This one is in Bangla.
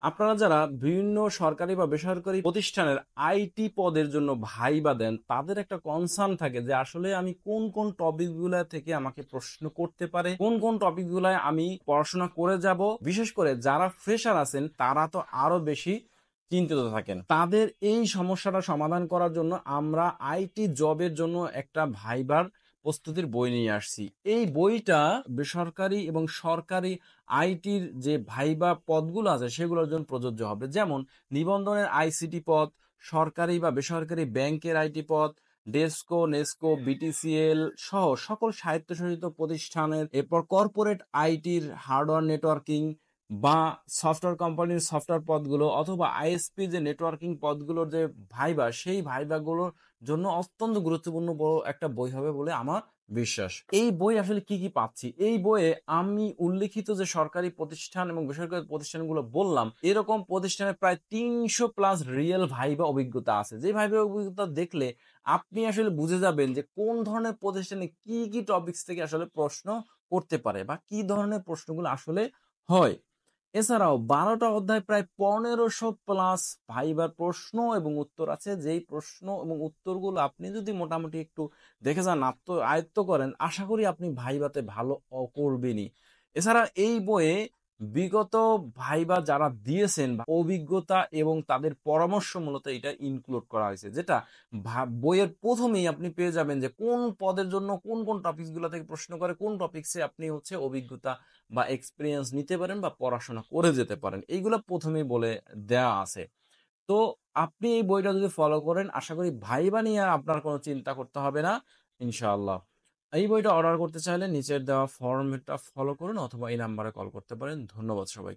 আপনারা যারা বিভিন্ন সরকারি বা বেসরকারি প্রতিষ্ঠানের আইটি পদের জন্য ভাইবা দেন, তাদের একটা কনসার্ন থাকে যে আসলে আমি কোন কোন টপিক গুলা থেকে আমাকে প্রশ্ন করতে পারে, কোন কোন টপিক গুলায় আমি পড়াশোনা করে যাব। বিশেষ করে যারা ফ্রেশার আছেন তারা তো আরো বেশি চিন্তিত থাকেন। তাদের এই সমস্যাটা সমাধান করার জন্য আমরা আইটি জবের জন্য একটা ভাইবার প্রস্তুতির বই নিয়ে আসছি। এই বইটা বেসরকারি এবং সরকারি আইটির যে ভাইবা পদগুলো আছে সেগুলোর জন্য প্রযোজ্য হবে। যেমন নিবন্ধনের আইসিটি পদ, সরকারি বা বেসরকারি ব্যাংকের আইটি পদ, ডেস্কো, নেস্কো, বিটিসিএল সহ সকল স্বায়ত্তশাসিত প্রতিষ্ঠানের, এরপর কর্পোরেট আইটির হার্ডওয়্যার নেটওয়ার্কিং বা সফটওয়্যার কোম্পানির সফটওয়্যার পদগুলো, অথবা আইএসপি যে নেটওয়ার্কিং পদগুলোর যে ভাইবা, সেই ভাইবাগুলোর জন্য অত্যন্ত গুরুত্বপূর্ণ বড় একটা বই হবে বলে আমার বিশ্বাস। এই বই আসলে কি কি পাচ্ছি? এই বইয়ে আমি উল্লিখিত যে সরকারি প্রতিষ্ঠান এবং বেসরকারি প্রতিষ্ঠানগুলো বললাম, এরকম প্রতিষ্ঠানে প্রায় ৩০০ প্লাস রিয়েল ভাইবা অভিজ্ঞতা আছে। যে ভাইবা অভিজ্ঞতা দেখলে আপনি আসলে বুঝে যাবেন যে কোন ধরনের প্রতিষ্ঠানে কি কি টপিকস থেকে আসলে প্রশ্ন করতে পারে বা কি ধরনের প্রশ্নগুলো আসলে হয়। এছাড়াও ১২টা অধ্যায়, প্রায় ১৫০০ প্লাস ভাইবার প্রশ্ন এবং উত্তর আছে। যেই প্রশ্ন এবং উত্তরগুলো আপনি যদি মোটামুটি একটু দেখে যান, আয়ত্ত করেন, আশা করি আপনি ভাইভাতে ভালো করবেনই। এছাড়া এই বইয়ে বিগত ভাইবা যারা দিয়েছেন অভিজ্ঞতা এবং তাদের পরামর্শ মূলত এটা ইনক্লুড করা হয়েছে, যেটা বইয়ের প্রথমেই আপনি পেয়ে যাবেন যে কোন পদের জন্য কোন কোন টপিকস গুলো থেকে প্রশ্ন করে, কোন টপিক্সে আপনি অভিজ্ঞতা বা এক্সপিরিয়েন্স নিতে পারেন বা পড়াশোনা করে যেতে পারেন, এইগুলো প্রথমেই বলে দেয়া আছে। তো আপনি এই বইটা যদি ফলো করেন, আশা করি ভাইবা নিয়ে আর আপনার কোনো চিন্তা করতে হবে না, ইনশাআল্লাহ। এই বইটা অর্ডার করতে চাইলে নিচের দেওয়া ফর্মটা ফলো করুন অথবা এই নাম্বারে কল করতে পারেন। ধন্যবাদ সবাইকে।